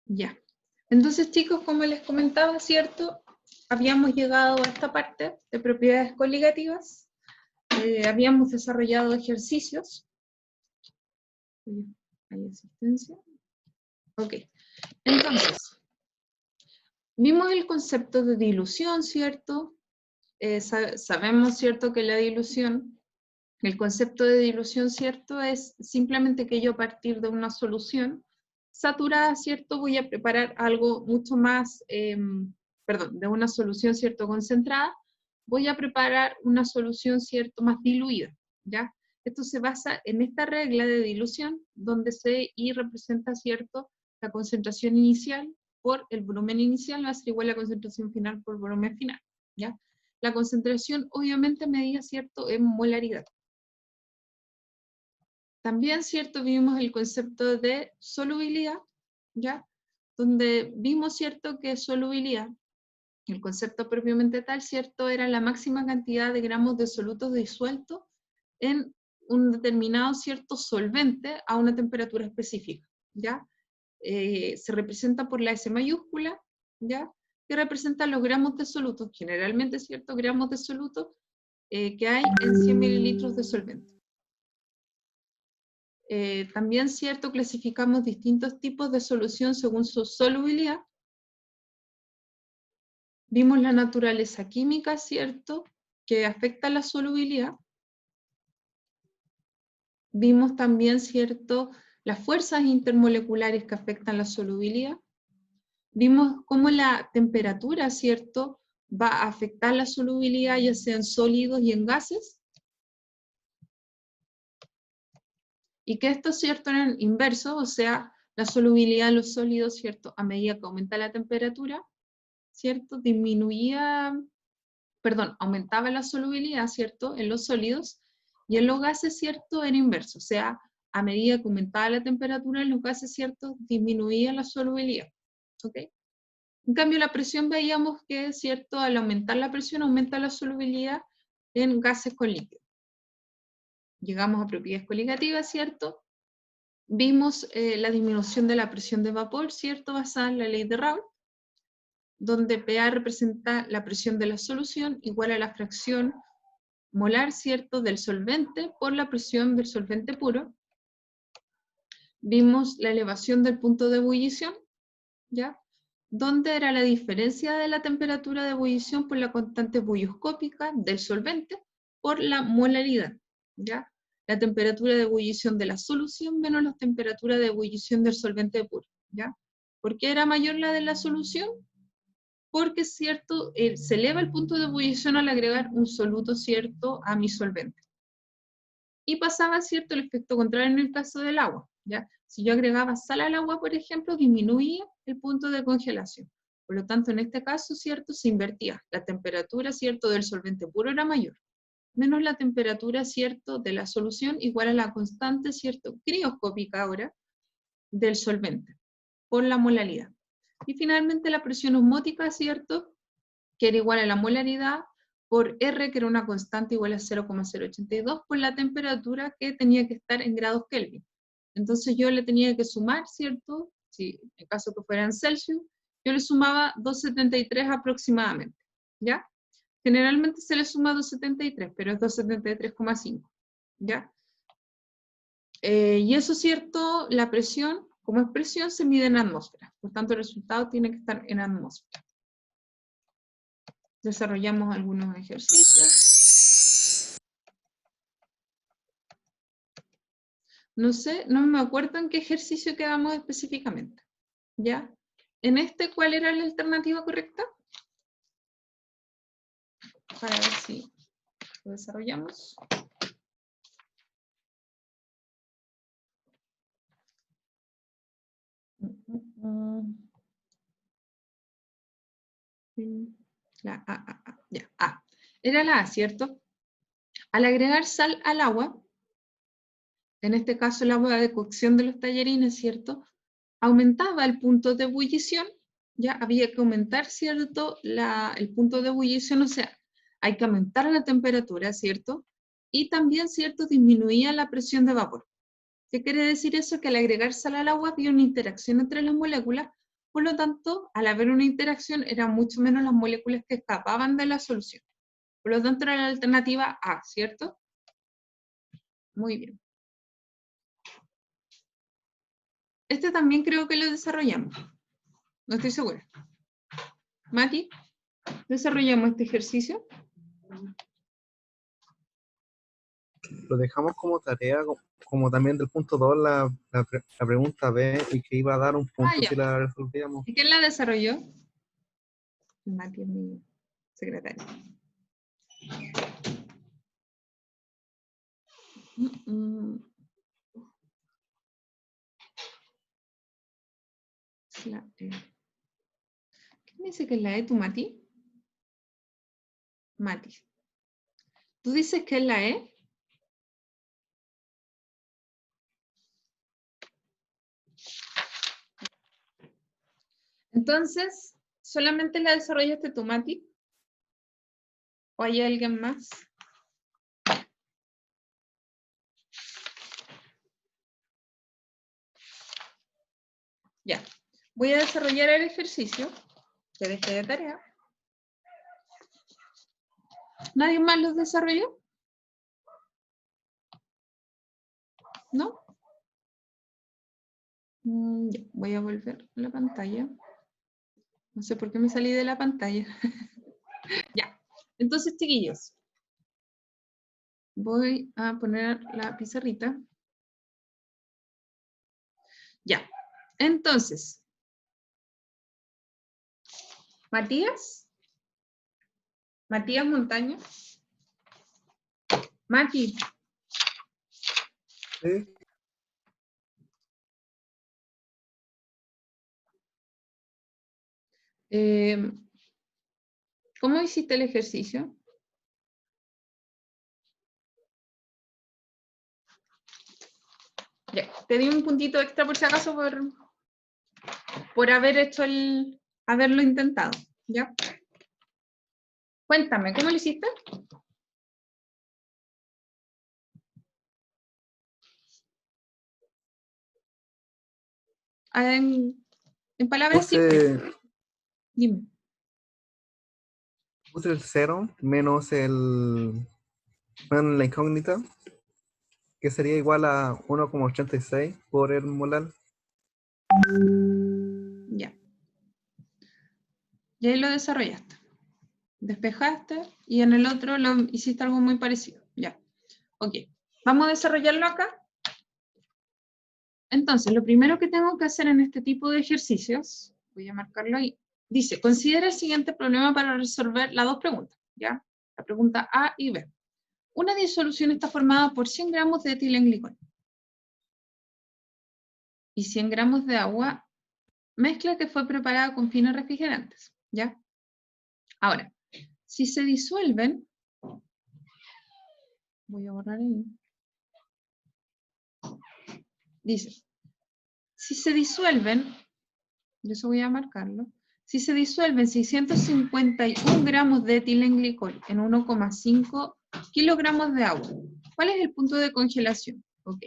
Ya. Entonces, chicos, como les comentaba, ¿cierto? Habíamos llegado a esta parte de propiedades coligativas. Habíamos desarrollado ejercicios. ¿Hay asistencia? Ok. Entonces, vimos el concepto de dilución, ¿cierto? Sabemos, ¿cierto?, que la dilución, el concepto de dilución, ¿cierto?, es simplemente que yo a partir de una solución saturada, ¿cierto?, voy a preparar algo mucho más, perdón, de una solución, ¿cierto?, concentrada, voy a preparar una solución, ¿cierto?, más diluida, ¿ya? Esto se basa en esta regla de dilución, donde I representa, ¿cierto?, la concentración inicial por el volumen inicial va a ser igual a la concentración final por el volumen final, ¿ya? La concentración obviamente medida, ¿cierto?, en molaridad. También, ¿cierto?, vimos el concepto de solubilidad, ¿ya? Donde vimos, ¿cierto?, que solubilidad, el concepto propiamente tal, ¿cierto?, era la máxima cantidad de gramos de solutos disueltos en un determinado, ¿cierto?, solvente a una temperatura específica, ¿ya? Se representa por la S mayúscula, ¿ya?, que representa los gramos de solutos, generalmente, ¿cierto?, gramos de solutos que hay en 100 mililitros de solvente. También, ¿cierto?, clasificamos distintos tipos de solución según su solubilidad. Vimos la naturaleza química, ¿cierto?, que afecta la solubilidad. Vimos también, ¿cierto?, las fuerzas intermoleculares que afectan la solubilidad. Vimos cómo la temperatura, ¿cierto?, va a afectar la solubilidad, ya sea en sólidos y en gases. Y que esto, ¿cierto?, eran inversos, o sea, la solubilidad de los sólidos, ¿cierto?, a medida que aumenta la temperatura, ¿cierto?, aumentaba la solubilidad, ¿cierto?, en los sólidos, y en los gases, ¿cierto?, era inverso, o sea, a medida que aumentaba la temperatura en los gases, ¿cierto?, disminuía la solubilidad, ¿ok? En cambio, la presión veíamos que, ¿cierto?, al aumentar la presión, aumenta la solubilidad en gases con líquidos. Llegamos a propiedades coligativas, ¿cierto? Vimos la disminución de la presión de vapor, ¿cierto?, basada en la ley de Raoult, donde PA representa la presión de la solución igual a la fracción molar, ¿cierto?, del solvente por la presión del solvente puro. Vimos la elevación del punto de ebullición, ¿ya?, donde era la diferencia de la temperatura de ebullición por la constante bulloscópica del solvente por la molaridad, ¿ya? La temperatura de ebullición de la solución menos la temperatura de ebullición del solvente puro, ¿ya? ¿Por qué era mayor la de la solución? Porque, ¿cierto?, se eleva el punto de ebullición al agregar un soluto, ¿cierto?, a mi solvente. Y pasaba, ¿cierto?, el efecto contrario en el caso del agua, ¿ya? Si yo agregaba sal al agua, por ejemplo, disminuía el punto de congelación. Por lo tanto, en este caso, ¿cierto?, se invertía. La temperatura, ¿cierto?, del solvente puro era mayor, menos la temperatura, ¿cierto?, de la solución igual a la constante, ¿cierto?, crioscópica ahora del solvente, por la molaridad. Y finalmente la presión osmótica, ¿cierto?, que era igual a la molaridad por R, que era una constante igual a 0,082, por la temperatura que tenía que estar en grados Kelvin. Entonces yo le tenía que sumar, ¿cierto? Si en caso que fuera en Celsius, yo le sumaba 273 aproximadamente, ¿ya? Generalmente se le suma 273, pero es 273,5, ¿ya? Y eso, ¿cierto? La presión, como es presión, se mide en atmósfera. Por tanto, el resultado tiene que estar en atmósfera. Desarrollamos algunos ejercicios. No sé, no me acuerdo en qué ejercicio quedamos específicamente. ¿Ya? En este, ¿cuál era la alternativa correcta? Para ver si lo desarrollamos. La A, ya, A. Era la A, ¿cierto? Al agregar sal al agua, en este caso el agua de cocción de los tallarines, ¿cierto?, aumentaba el punto de ebullición, ya había que aumentar, ¿cierto?, el punto de ebullición, o sea, hay que aumentar la temperatura, ¿cierto? Y también, ¿cierto?, disminuía la presión de vapor. ¿Qué quiere decir eso? Que al agregar sal al agua había una interacción entre las moléculas, Por lo tanto, al haber una interacción, eran mucho menos las moléculas que escapaban de la solución. Por lo tanto, era la alternativa A, ¿cierto? Muy bien. Este también creo que lo desarrollamos. No estoy segura. Mati, ¿desarrollamos este ejercicio? Lo dejamos como tarea, como también del punto 2, la pregunta B, y que iba a dar un punto Ya. si la resolvíamos. ¿Y quién la desarrolló? Mati es mi secretario. Es la E. ¿Quién dice que es la E, tú, Mati? Mati. ¿Tú dices que es la E? Entonces, ¿solamente la desarrollaste tú, Mati? ¿O hay alguien más? Ya. Voy a desarrollar el ejercicio que dejé de tarea. ¿Nadie más los desarrolló? ¿No? Ya, voy a volver a la pantalla. No sé por qué me salí de la pantalla. Ya. Entonces, chiquillos, voy a poner la pizarrita. Ya. Entonces, Matías Montaño. Mati. ¿Sí? ¿Cómo hiciste el ejercicio? Ya, te di un puntito extra por si acaso por haberlo intentado, ¿ya? Cuéntame, ¿cómo lo hiciste? En palabras simples, Puse, dime. puse el 0 menos la incógnita, que sería igual a 1,86 por el molar. Ya. Y ahí lo desarrollaste. Despejaste y en el otro lo hiciste algo muy parecido. Ya. Ok. Vamos a desarrollarlo acá. Entonces, lo primero que tengo que hacer en este tipo de ejercicios, voy a marcarlo ahí, dice, considera el siguiente problema para resolver las dos preguntas, ¿ya? La pregunta A y B. Una disolución está formada por 100 gramos de etilenglicol y 100 gramos de agua, mezcla que fue preparada con fines refrigerantes, ¿ya? Ahora, si se disuelven, voy a borrar ahí, dice, si se disuelven, yo eso voy a marcarlo, si se disuelven 651 gramos de etilenglicol en 1,5 kilogramos de agua, ¿cuál es el punto de congelación? Ok.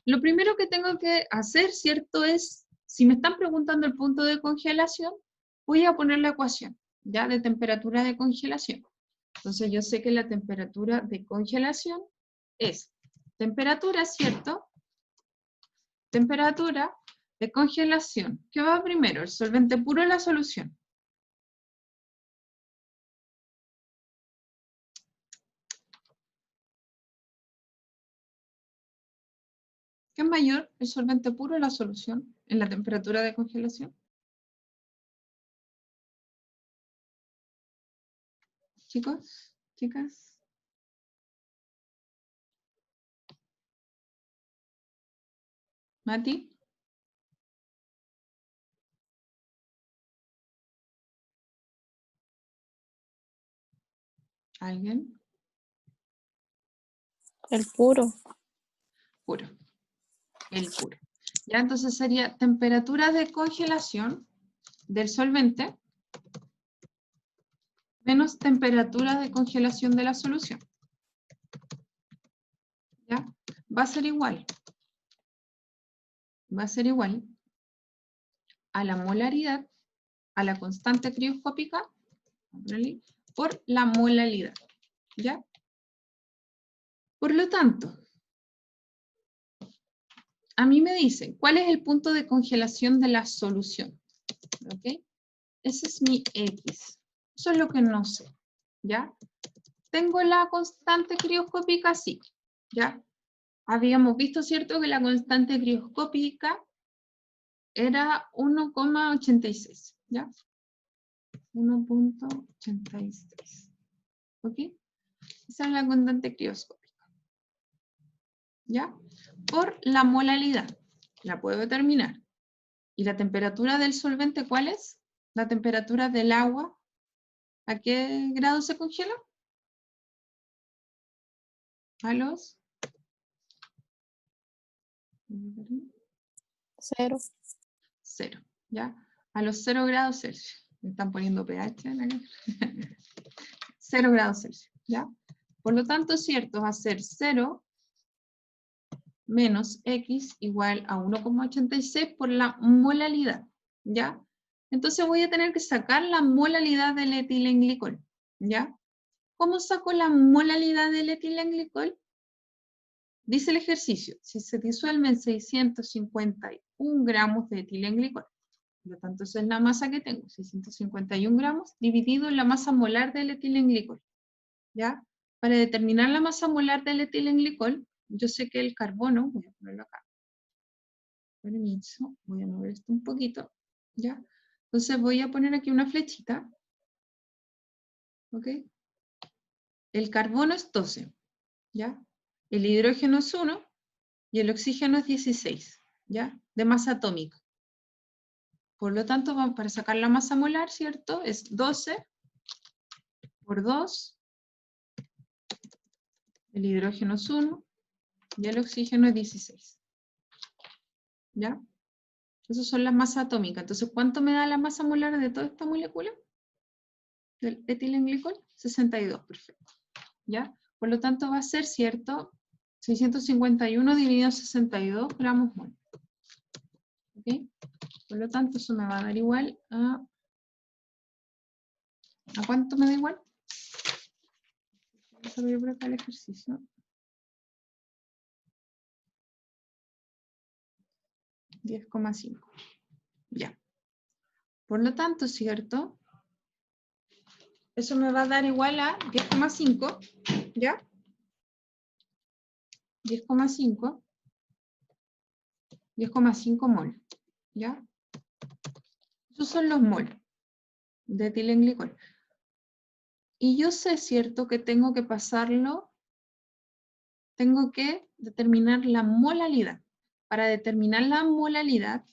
Lo primero que tengo que hacer, ¿cierto? Es, si me están preguntando el punto de congelación, voy a poner la ecuación, ¿ya? De temperatura de congelación. Entonces yo sé que la temperatura de congelación es temperatura, ¿cierto? Temperatura de congelación. ¿Qué va primero? ¿El solvente puro o la solución? ¿Qué es mayor? ¿El solvente puro o la solución en la temperatura de congelación? Chicos, chicas. Mati. ¿Alguien? El puro. Puro. El puro. Ya entonces sería temperatura de congelación del solvente menos temperatura de congelación de la solución. ¿Ya? Va a ser igual. Va a ser igual a la molaridad a la constante crioscópica por la molalidad, ¿ya? Por lo tanto, a mí me dicen, ¿cuál es el punto de congelación de la solución? ¿Ok? Ese es mi X. Eso es lo que no sé, ¿ya? Tengo la constante crioscópica, sí, ¿ya? Habíamos visto, ¿cierto?, que la constante crioscópica era 1,86, ¿ya? 1,86. ¿Ok? Esa es la constante crioscópica. ¿Ya? Por la molalidad. La puedo determinar. ¿Y la temperatura del solvente cuál es? La temperatura del agua. ¿A qué grado se congela? A los 0. 0, ¿ya? A los 0 grados Celsius. Me están poniendo pH en acá. 0 grados Celsius, ¿ya? Por lo tanto, cierto, va a ser 0 menos X igual a 1,86 por la molalidad, ¿ya? Entonces voy a tener que sacar la molalidad del etilenglicol, ¿ya? ¿Cómo saco la molalidad del etilenglicol? Dice el ejercicio, si se disuelven 651 gramos de etilenglicol, por lo tanto esa es la masa que tengo, 651 gramos, dividido en la masa molar del etilenglicol, ¿ya? Para determinar la masa molar del etilenglicol, yo sé que el carbono, voy a ponerlo acá, permiso, voy a mover esto un poquito, ¿ya? Entonces voy a poner aquí una flechita, ¿ok? El carbono es 12, ¿ya? El hidrógeno es 1 y el oxígeno es 16, ¿ya? De masa atómica. Por lo tanto, para sacar la masa molar, ¿cierto? Es 12 por 2, el hidrógeno es 1 y el oxígeno es 16, ¿ya? Esas son las masas atómicas. Entonces, ¿cuánto me da la masa molar de toda esta molécula? Del etilenglicol, 62, perfecto. ¿Ya? Por lo tanto, va a ser, ¿cierto? 651 dividido 62 gramos mol. ¿Ok? Por lo tanto, eso me va a dar igual a... ¿A cuánto me da igual? Vamos a ver por acá el ejercicio. 10,5. Ya. Por lo tanto, ¿cierto? Eso me va a dar igual a 10,5. ¿Ya? 10,5. 10,5 mol. ¿Ya? Esos son los mol de etilenglicol. Y yo sé, ¿cierto?, que tengo que pasarlo, tengo que determinar la molalidad. Para determinar la molalidad,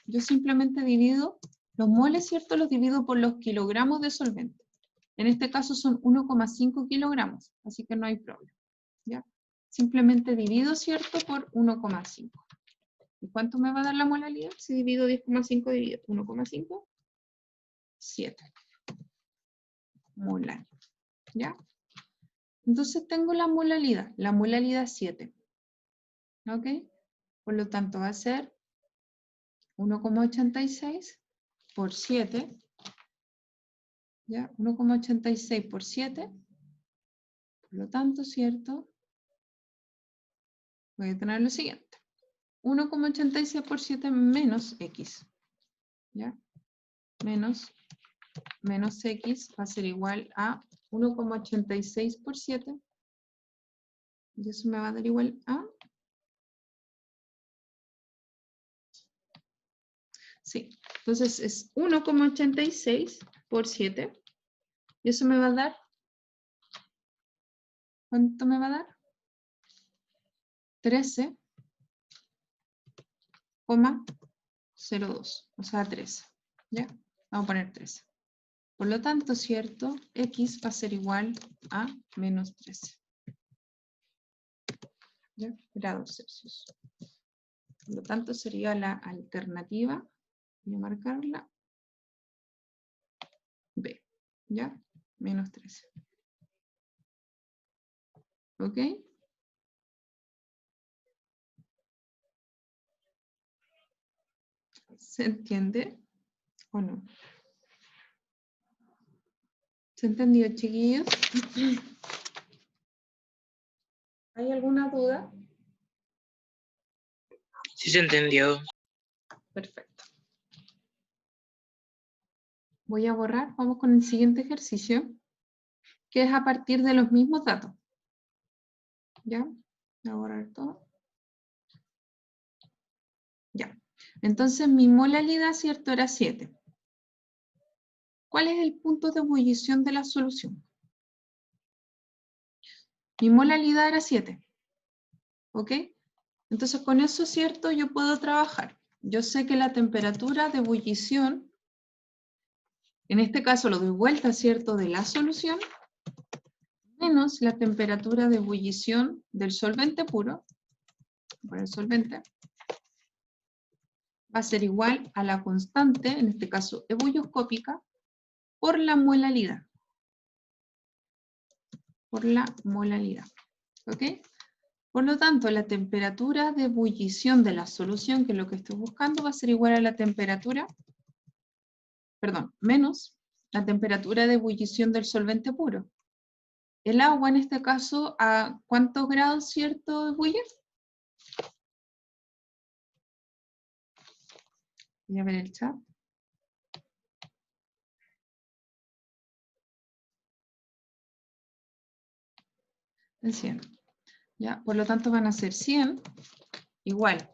yo simplemente divido los moles, ¿cierto?, los divido por los kilogramos de solvente. En este caso son 1,5 kilogramos, así que no hay problema, ¿ya? Simplemente divido, ¿cierto?, por 1,5. ¿Y cuánto me va a dar la molalidad? Si divido 10,5 dividido 1,5, 7 molar, ¿ya? Entonces tengo la molalidad 7, ¿ok? Por lo tanto va a ser 1,86 por 7, ¿ya? 1,86 por 7, por lo tanto, ¿cierto? Voy a tener lo siguiente, 1,86 por 7 menos X, ¿ya? Menos X va a ser igual a 1,86 por 7, y eso me va a dar igual a... Sí, entonces es 1,86 por 7, y eso me va a dar... ¿Cuánto me va a dar? 13,02, o sea 13, ¿ya? Vamos a poner 13. Por lo tanto, ¿cierto? X va a ser igual a menos 13. ¿Ya? Grados Celsius. Por lo tanto, sería la alternativa, voy a marcarla, B, ¿ya? Menos 13. ¿Ok? ¿Se entiende o no? ¿Se entendió, chiquillos? ¿Hay alguna duda? Sí se entendió. Perfecto. Voy a borrar, vamos con el siguiente ejercicio, que es a partir de los mismos datos. ¿Ya? Voy a borrar todo. Ya. Entonces mi molalidad, ¿cierto? Era 7. ¿Cuál es el punto de ebullición de la solución? Mi molalidad era 7. ¿Ok? Entonces con eso, ¿cierto? Yo puedo trabajar. Yo sé que la temperatura de ebullición, en este caso lo doy vuelta, ¿cierto? De la solución, menos la temperatura de ebullición del solvente puro, por el solvente, va a ser igual a la constante, en este caso ebulloscópica, por la molalidad. Por la molalidad. ¿Ok? Por lo tanto, la temperatura de ebullición de la solución, que es lo que estoy buscando, va a ser igual a la temperatura, perdón, menos la temperatura de ebullición del solvente puro. El agua, en este caso, ¿a cuántos grados, cierto, ebulle? Voy a ver el chat. En 100. ¿Ya? Por lo tanto, van a ser 100 igual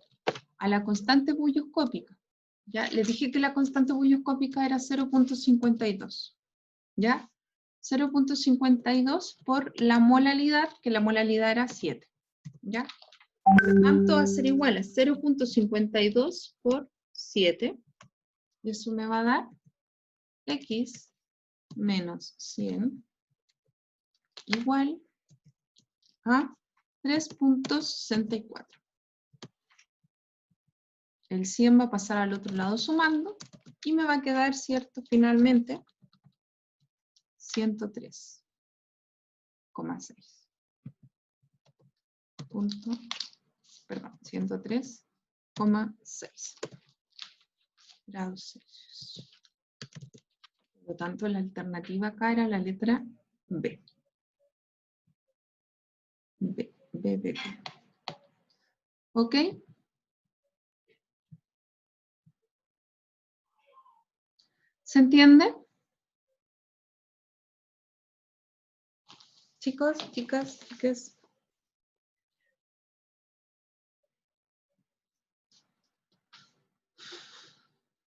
a la constante ebulloscópica. ¿Ya? Les dije que la constante ebulloscópica era 0.52. ¿Ya? 0.52 por la molalidad, que la molalidad era 7. ¿Ya? Por lo tanto, va a ser igual a 0.52 por 7. Y eso me va a dar X menos 100 igual a 3.64. El 100 va a pasar al otro lado sumando y me va a quedar, ¿cierto? Finalmente, 103,6. Perdón, 103,6 grados Celsius. Por lo tanto, la alternativa acá era la letra B. B. ¿Ok? ¿Se entiende? Chicos, chicas, chicas.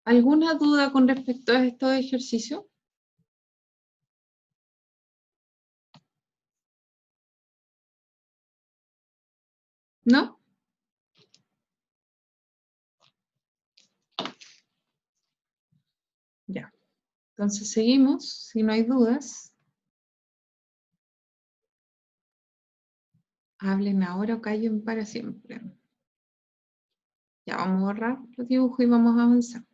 ¿Alguna duda con respecto a estos ejercicios? ¿No? Ya. Entonces seguimos, si no hay dudas. Hablen ahora o callen para siempre. Ya vamos a borrar los dibujos y vamos a avanzar.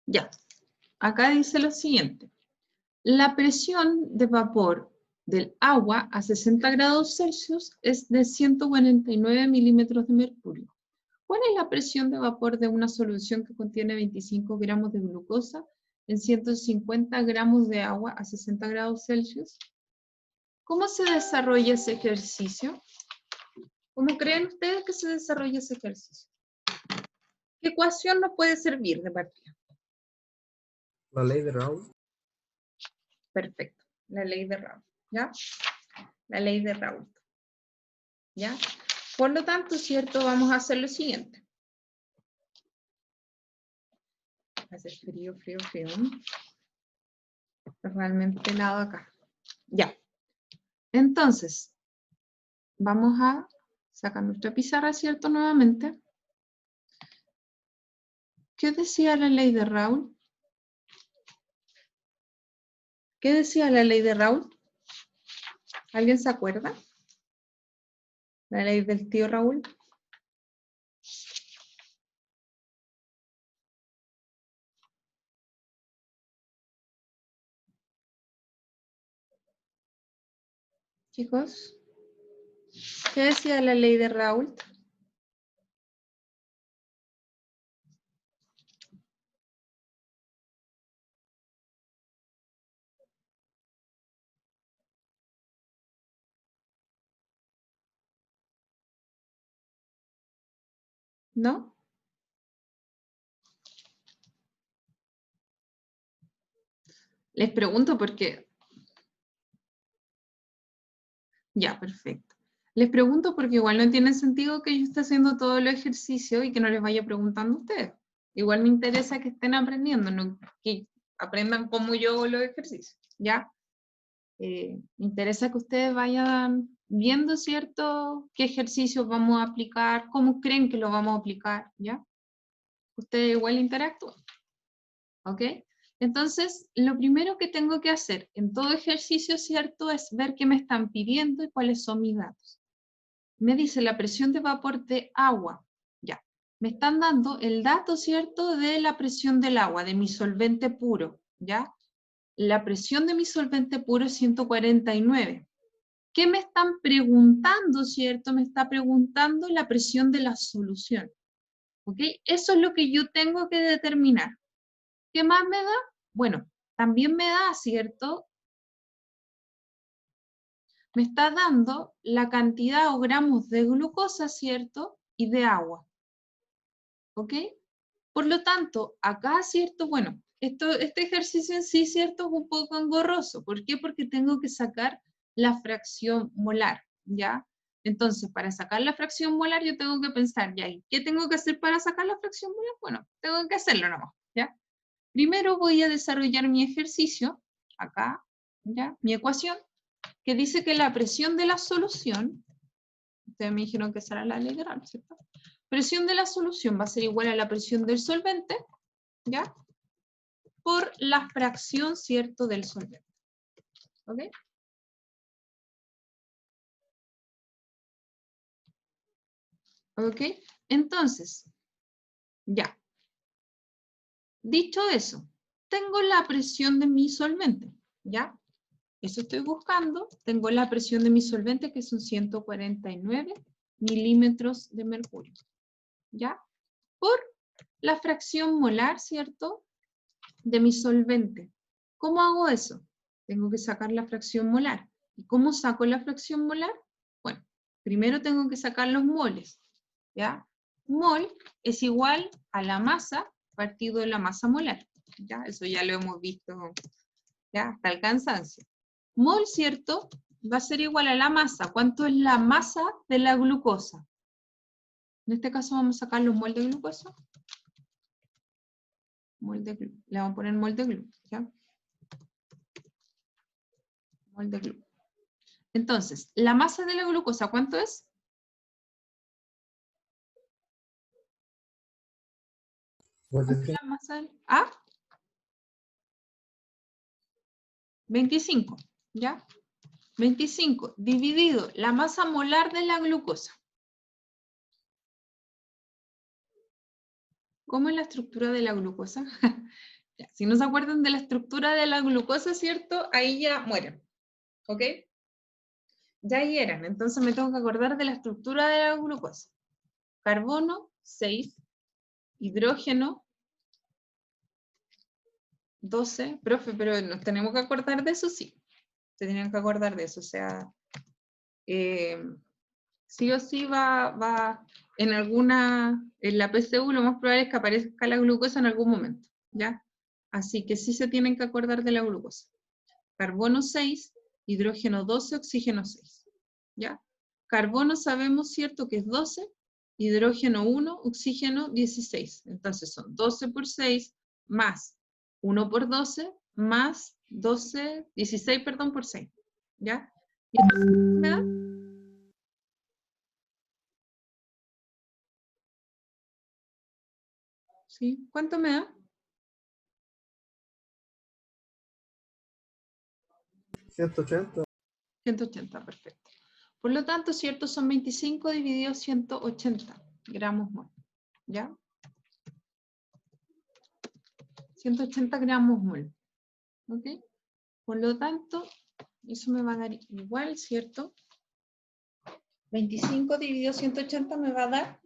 Ya. Acá dice lo siguiente. La presión de vapor del agua a 60 grados Celsius es de 149 milímetros de mercurio. ¿Cuál es la presión de vapor de una solución que contiene 25 gramos de glucosa en 150 gramos de agua a 60 grados Celsius? ¿Cómo se desarrolla ese ejercicio? ¿Cómo creen ustedes que se desarrolla ese ejercicio? ¿Qué ecuación nos puede servir de partida? La ley de Raoult. Perfecto, la ley de Raoult, ¿ya? La ley de Raoult, ¿ya? Por lo tanto, ¿cierto? Vamos a hacer lo siguiente. Hace frío, frío, frío. Es realmente helado acá. Ya. Entonces, vamos a sacar nuestra pizarra, ¿cierto? Nuevamente. ¿Qué decía la ley de Raoult? ¿Qué decía la ley de Raoult? ¿Alguien se acuerda? La ley del tío Raúl. Chicos, ¿qué decía la ley de Raoult? ¿No? Les pregunto porque... Ya, perfecto. Les pregunto porque igual no tiene sentido que yo esté haciendo todo el ejercicio y que no les vaya preguntando a ustedes. Igual me interesa que estén aprendiendo, no que aprendan como yo hago los ejercicios, ¿ya? Me interesa que ustedes vayan viendo, ¿cierto? ¿Qué ejercicios vamos a aplicar? ¿Cómo creen que lo vamos a aplicar? ¿Ya? Ustedes igual interactúan, ¿ok? Entonces, lo primero que tengo que hacer en todo ejercicio, ¿cierto? Es ver qué me están pidiendo y cuáles son mis datos. Me dice la presión de vapor de agua. Ya. Me están dando el dato, ¿cierto? De la presión del agua, de mi solvente puro, ¿ya? La presión de mi solvente puro es 149. ¿Qué me están preguntando, cierto? Me está preguntando la presión de la solución. ¿Ok? Eso es lo que yo tengo que determinar. ¿Qué más me da? Bueno, también me da, ¿cierto? Me está dando la cantidad o gramos de glucosa, ¿cierto? Y de agua. ¿Ok? Por lo tanto, acá, ¿cierto? Bueno, este ejercicio en sí, ¿cierto? Es un poco engorroso. ¿Por qué? Porque tengo que sacar la fracción molar, ¿ya? Entonces, para sacar la fracción molar, yo tengo que pensar, ¿ya? ¿Y qué tengo que hacer para sacar la fracción molar? Bueno, tengo que hacerlo nomás, ¿ya? Primero voy a desarrollar mi ejercicio, acá, ¿ya? Mi ecuación, que dice que la presión de la solución, ustedes me dijeron que será la integral, ¿cierto? Presión de la solución va a ser igual a la presión del solvente, ¿ya? Por la fracción, ¿cierto?, del solvente. ¿Ok? ¿Ok? Entonces, ya. Dicho eso, tengo la presión de mi solvente, ¿ya? Eso estoy buscando. Tengo la presión de mi solvente, que son 149 milímetros de mercurio, ¿ya? Por la fracción molar, ¿cierto?, de mi solvente. ¿Cómo hago eso? Tengo que sacar la fracción molar. ¿Y cómo saco la fracción molar? Bueno, primero tengo que sacar los moles, ¿ya? Mol es igual a la masa partido de la masa molar, ¿ya? Eso ya lo hemos visto, ¿ya? Hasta el cansancio. Mol, ¿cierto? Va a ser igual a la masa. ¿Cuánto es la masa de la glucosa? En este caso vamos a sacar los mol de glucosa. Mol de glu. Le vamos a poner mol de glu, ¿ya? Mol de glu. Entonces, la masa de la glucosa, ¿cuánto es? ¿Cuánto es la masa del... ¿Ah? 25, ¿ya? 25 dividido la masa molar de la glucosa. ¿Cómo es la estructura de la glucosa? Ya, si no se acuerdan de la estructura de la glucosa, ¿cierto? Ahí ya mueren, ¿ok? Ya ahí eran, entonces me tengo que acordar de la estructura de la glucosa. Carbono, 6, hidrógeno, 12, profe, pero nos tenemos que acordar de eso, sí. Se tienen que acordar de eso, o sea, sí o sí va en la PCU lo más probable es que aparezca la glucosa en algún momento, ¿ya? Así que sí se tienen que acordar de la glucosa. Carbono 6, hidrógeno 12, oxígeno 6, ¿ya? Carbono sabemos, ¿cierto?, que es 12, hidrógeno 1, oxígeno 16. Entonces son 12 por 6 más 1 por 12 más 12, 16, perdón, por 6, ¿ya? ¿Y entonces me da? ¿Sí? ¿Cuánto me da? 180. 180, perfecto. Por lo tanto, ¿cierto? Son 25 dividido 180 gramos mol, ¿ya? 180 gramos mol, ¿ok? Por lo tanto, eso me va a dar igual, ¿cierto? 25 dividido 180 me va a dar...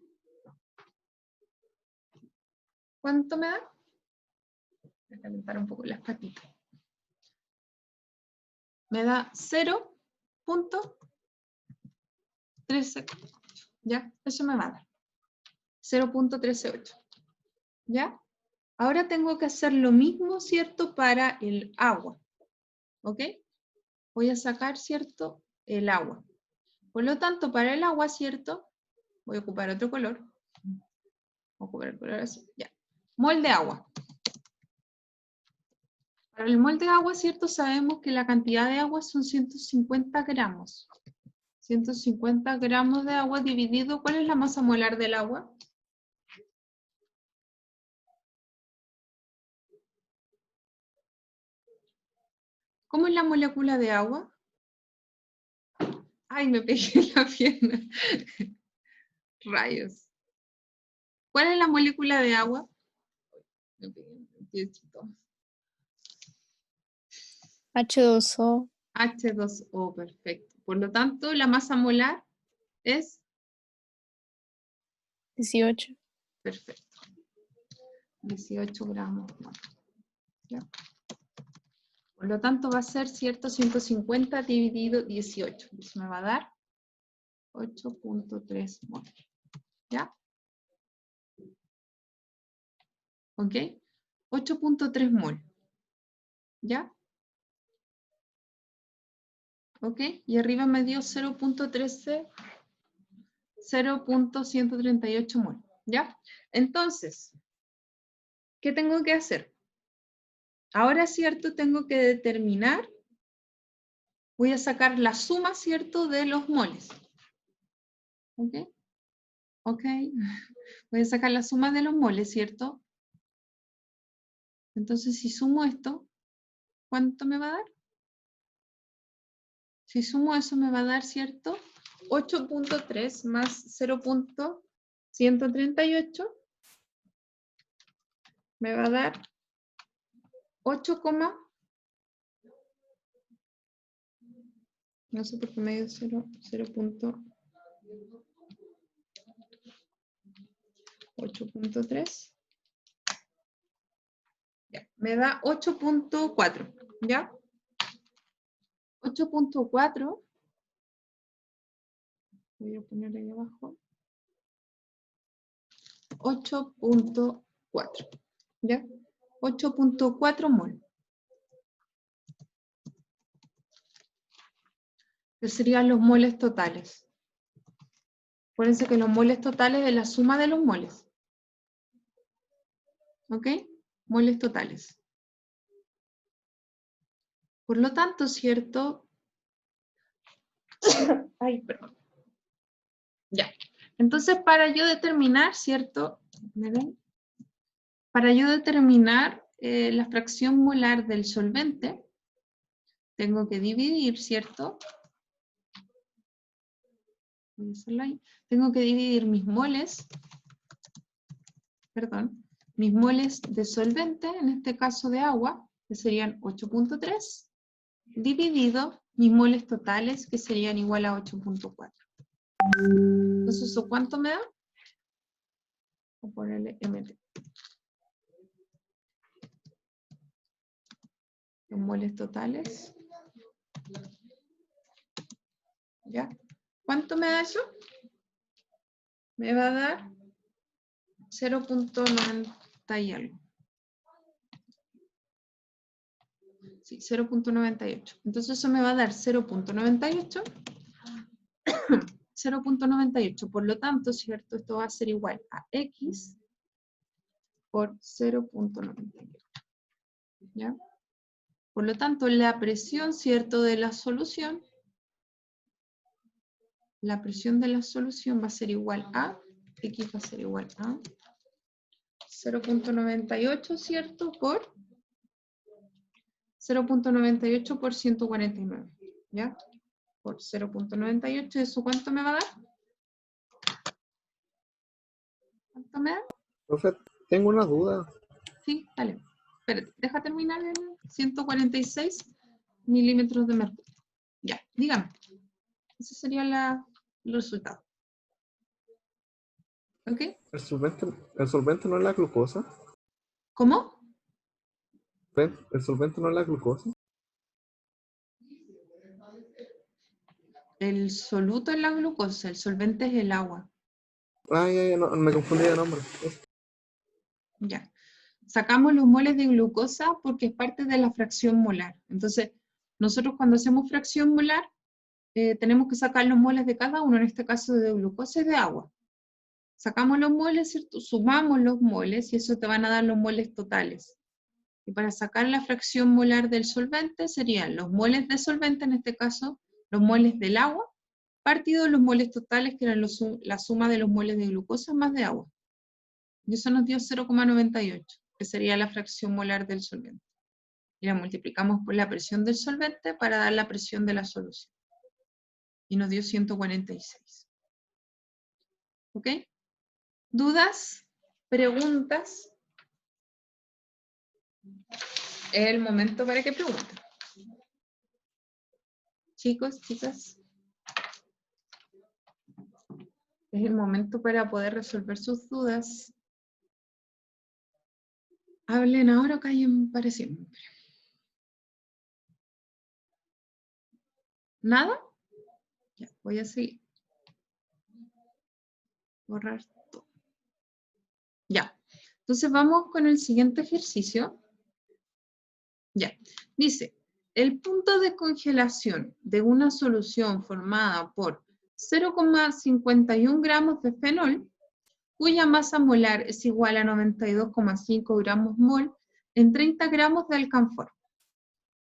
¿Cuánto me da? Voy a calentar un poco las patitas. Me da 0.13, ¿ya? Eso me va a dar. 0.138. ¿Ya? Ahora tengo que hacer lo mismo, ¿cierto? Para el agua. ¿Ok? Voy a sacar, ¿cierto? El agua. Por lo tanto, para el agua, ¿cierto? Voy a ocupar otro color. Voy a ocupar el color así. Ya. Mol de agua. Para el mol de agua, ¿cierto? Sabemos que la cantidad de agua son 150 gramos. 150 gramos de agua dividido. ¿Cuál es la masa molar del agua? ¿Cómo es la molécula de agua? Ay, me pegué en la pierna. Rayos. ¿Cuál es la molécula de agua? Me pegué en el piecito. H2O, H2O, perfecto. Por lo tanto, la masa molar es 18. perfecto. 18 gramos. ¿Ya? Por lo tanto, va a ser, ¿cierto? 150 dividido 18. Eso me va a dar 8.3 mol. ¿Ya? ¿Ok? 8.3 mol. ¿Ya? ¿Ok? Y arriba me dio 0.13, 0.138 mol. ¿Ya? Entonces, ¿qué tengo que hacer? Ahora, ¿cierto? Tengo que determinar, voy a sacar la suma, ¿cierto? De los moles. ¿Ok? ¿Ok? Voy a sacar la suma de los moles, ¿cierto? Entonces, si sumo esto, ¿cuánto me va a dar? Si sumo eso, me va a dar, ¿cierto? 8.3 más 0.138 me va a dar 8, no sé por qué me dio 0.8.3. Me da 8.4, ¿ya? 8.4, voy a poner ahí abajo, 8.4, ¿ya? 8.4 mol. Que serían los moles totales. Acuérdense que los moles totales es la suma de los moles. ¿Ok? Moles totales. Por lo tanto, ¿cierto? Ay, perdón. Ya. Entonces, para yo determinar, ¿cierto? ¿Me ven? Para yo determinar la fracción molar del solvente, tengo que dividir, ¿cierto? Voy a hacerlo ahí. Tengo que dividir mis moles, perdón, mis moles de solvente, en este caso de agua, que serían 8.3, dividido mis moles totales, que serían igual a 8.4. Entonces, ¿eso cuánto me da? Voy a ponerle MT. Los moles totales. ¿Ya? ¿Cuánto me da eso? Me va a dar 0.90 y algo. Sí, 0.98. Entonces eso me va a dar 0.98. 0.98. Por lo tanto, ¿cierto? Esto va a ser igual a X por 0.98. ¿Ya? Por lo tanto, la presión, ¿cierto? De la solución, la presión de la solución va a ser igual a, X va a ser igual a 0.98, ¿cierto? Por 0.98 por 149, ¿ya? Por 0.98, ¿eso cuánto me va a dar? ¿Cuánto me da? Profe, tengo una duda. Sí, dale. Espérate, deja terminar el 146 milímetros de mercurio. Ya, dígame. Ese sería el resultado. ¿Ok? El solvente no es la glucosa. ¿Cómo? El solvente no es la glucosa. El soluto es la glucosa, el solvente es el agua. Ay, no, me confundí de nombre. Ya. Sacamos los moles de glucosa porque es parte de la fracción molar. Entonces, nosotros cuando hacemos fracción molar, tenemos que sacar los moles de cada uno, en este caso de glucosa y de agua. Sacamos los moles, ¿cierto? Sumamos los moles y eso te van a dar los moles totales. Y para sacar la fracción molar del solvente serían los moles de solvente, en este caso, los moles del agua, partido los moles totales, que eran la suma de los moles de glucosa más de agua. Y eso nos dio 0,98, que sería la fracción molar del solvente. Y la multiplicamos por la presión del solvente para dar la presión de la solución. Y nos dio 146. ¿Ok? ¿Dudas? ¿Preguntas? Es el momento para que pregunten. Chicos, chicas. Es el momento para poder resolver sus dudas. Hablen ahora o callen para siempre. ¿Nada? Ya, voy a seguir. Borrar todo. Ya. Entonces vamos con el siguiente ejercicio. Ya. Dice, el punto de congelación de una solución formada por 0,51 gramos de fenol, cuya masa molar es igual a 92,5 gramos mol, en 30 gramos de alcanfor.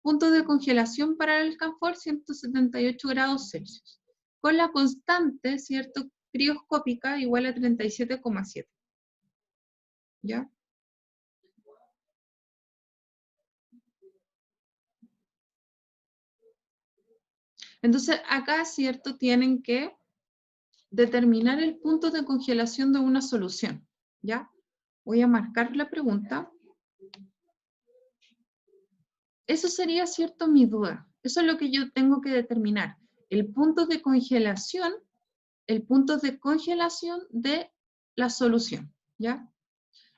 Punto de congelación para el alcanfor, 178 grados Celsius. Con la constante, ¿cierto?, crioscópica igual a 37,7. ¿Ya? Entonces, acá, ¿cierto?, tienen que determinar el punto de congelación de una solución. ¿Ya? Voy a marcar la pregunta. Eso sería, ¿cierto?, mi duda. Eso es lo que yo tengo que determinar. El punto de congelación de la solución, ¿ya?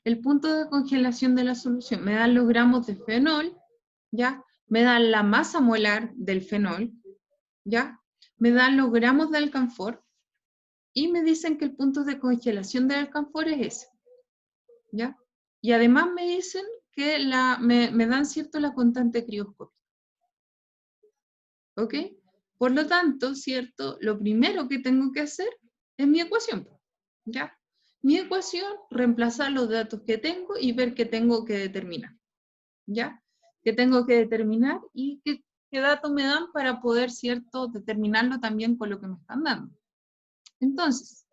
El punto de congelación de la solución. Me dan los gramos de fenol, ¿ya? Me dan la masa molar del fenol, ¿ya? Me dan los gramos de alcanfor y me dicen que el punto de congelación del alcanfor es ese, ¿ya? Y además me dicen que me dan, ¿cierto?, la constante crioscópica. ¿Ok? Por lo tanto, ¿cierto?, lo primero que tengo que hacer es mi ecuación, ¿ya? Mi ecuación, reemplazar los datos que tengo y ver qué tengo que determinar, ¿ya? ¿Qué tengo que determinar y qué datos me dan para poder, ¿cierto?, determinarlo también con lo que me están dando? Entonces,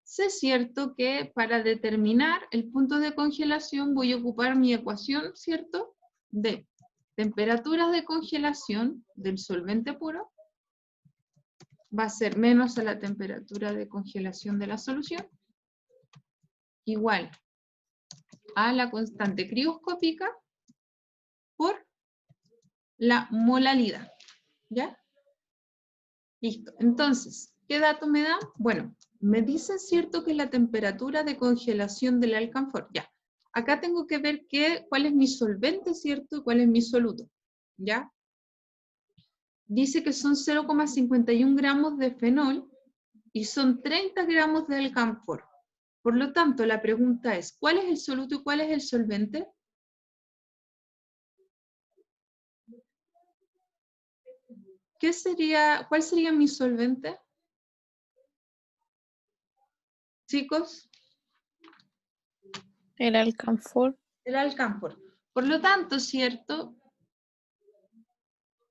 sé cierto que para determinar el punto de congelación voy a ocupar mi ecuación, ¿cierto?, de temperaturas de congelación del solvente puro va a ser menos a la temperatura de congelación de la solución, igual a la constante crioscópica por la molalidad, ¿ya? Listo. Entonces, ¿qué dato me da? Bueno, me dice, ¿cierto?, que la temperatura de congelación del alcanfor, ya. Acá tengo que ver cuál es mi solvente, ¿cierto?, y cuál es mi soluto, ¿ya? Dice que son 0,51 gramos de fenol y son 30 gramos de alcanfor. Por lo tanto, la pregunta es, ¿cuál es el soluto y cuál es el solvente? ¿Cuál sería mi solvente? Chicos, El alcanfor. el alcanfor. Por lo tanto, ¿cierto?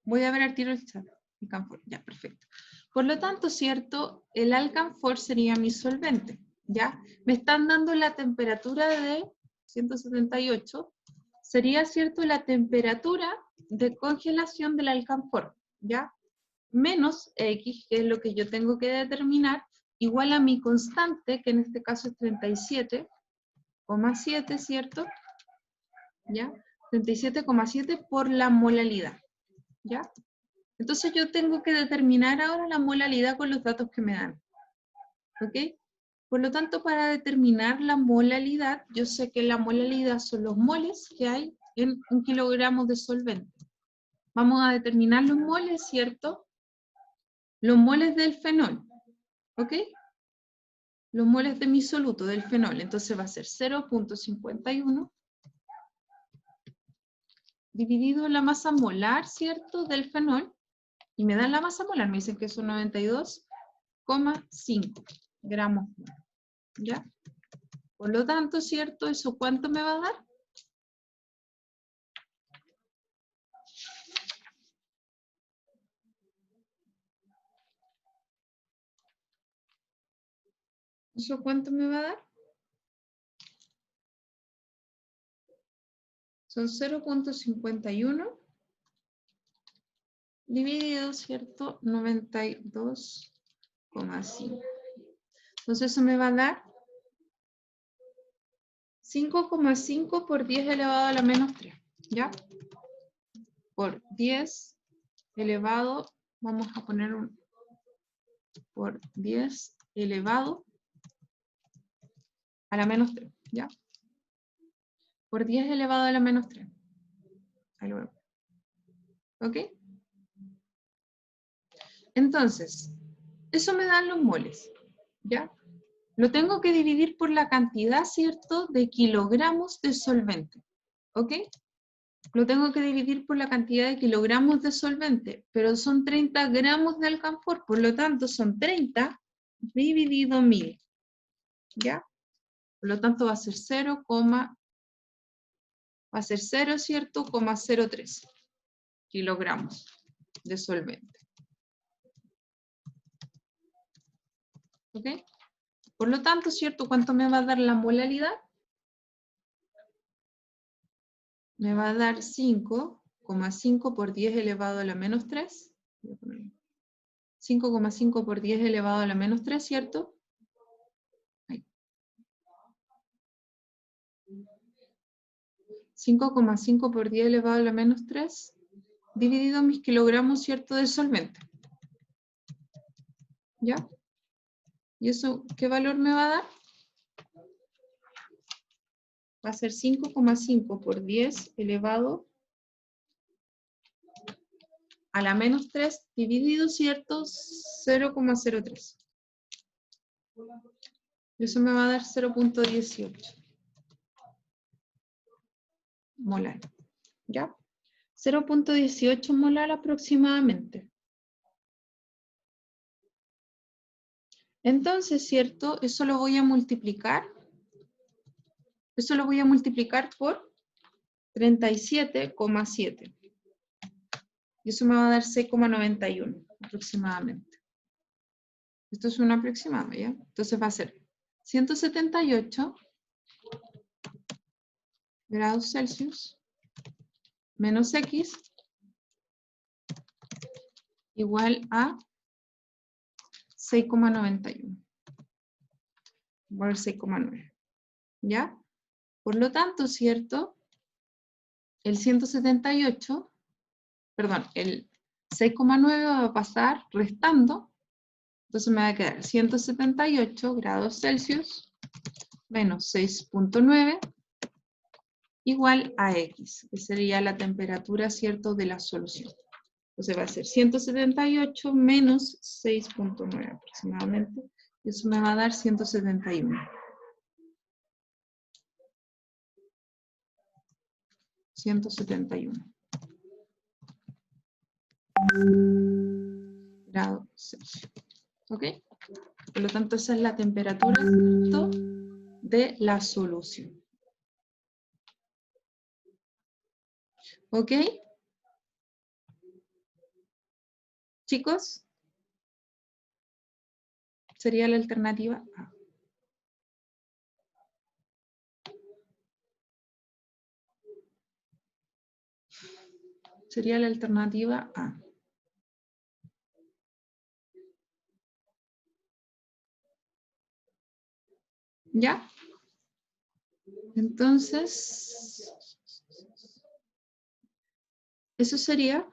Voy a ver al tiro el chat. Alcanfor, ya, perfecto. Por lo tanto, ¿cierto? El alcanfor sería mi solvente, ¿ya? Me están dando la temperatura de 178. Sería, ¿cierto?, la temperatura de congelación del alcanfor, ¿ya? Menos X, que es lo que yo tengo que determinar, igual a mi constante, que en este caso es 37,7, ¿cierto? ¿Ya? 37,7 por la molalidad, ¿ya? Entonces yo tengo que determinar ahora la molalidad con los datos que me dan, ¿ok? Por lo tanto, para determinar la molalidad, yo sé que la molalidad son los moles que hay en 1 kilogramo de solvente. Vamos a determinar los moles, ¿cierto? Los moles del fenol, ¿ok? los moles de mi soluto, del fenol. Entonces va a ser 0.51 dividido la masa molar, ¿cierto?, del fenol. Y me dan la masa molar, me dicen que son 92,5 gramos. ¿Ya? Por lo tanto, ¿cierto? ¿Eso cuánto me va a dar? ¿Eso cuánto me va a dar? Son 0.51 dividido, ¿cierto? 92,5. Entonces eso me va a dar 5,5 por 10 elevado a la menos 3. ¿Ya? Por 10 elevado, vamos a poner un por 10 elevado a la menos 3. ¿Ya? Por 10 elevado a la menos 3. Ahí lo vemos. ¿Ok? Entonces, eso me dan los moles. ¿Ya? Lo tengo que dividir por la cantidad, ¿cierto?, de kilogramos de solvente. ¿Ok? Lo tengo que dividir por la cantidad de kilogramos de solvente, pero son 30 gramos de alcanfor, por lo tanto son 30 dividido 1000. ¿Ya? Por lo tanto va a ser 0, va a ser 0, ¿cierto?, 0,03 kilogramos de solvente. ¿Ok? Por lo tanto, ¿cierto?, ¿cuánto me va a dar la molaridad? Me va a dar 5,5 por 10 elevado a la menos 3. 5,5 por 10 elevado a la menos 3, ¿cierto? Ahí. 5,5 por 10 elevado a la menos 3, dividido mis kilogramos, ¿cierto?, de solvente. ¿Ya? ¿Y eso qué valor me va a dar? Va a ser 5,5 por 10 elevado a la menos 3, dividido, ¿cierto?, 0,03. Eso me va a dar 0,18 molar. ¿Ya? 0,18 molar aproximadamente. Entonces, ¿cierto? Eso lo voy a multiplicar. Eso lo voy a multiplicar por 37,7. Y eso me va a dar 6,91 aproximadamente. Esto es un aproximado, ¿ya? Entonces va a ser 178 grados Celsius menos X igual a 6,91 por 6,9. ¿Ya? Por lo tanto, ¿cierto? El 178, perdón, el 6,9 va a pasar restando. Entonces me va a quedar 178 grados Celsius menos 6,9 igual a X, que sería la temperatura, ¿cierto?, de la solución. Entonces va a ser 178 menos 6,9 aproximadamente. Y eso me va a dar 171. 171 grados Celsius. ¿Ok? Por lo tanto, esa es la temperatura, ¿cierto?, de la solución. ¿Ok? Chicos, sería la alternativa A. Sería la alternativa A. ¿Ya? Entonces, eso sería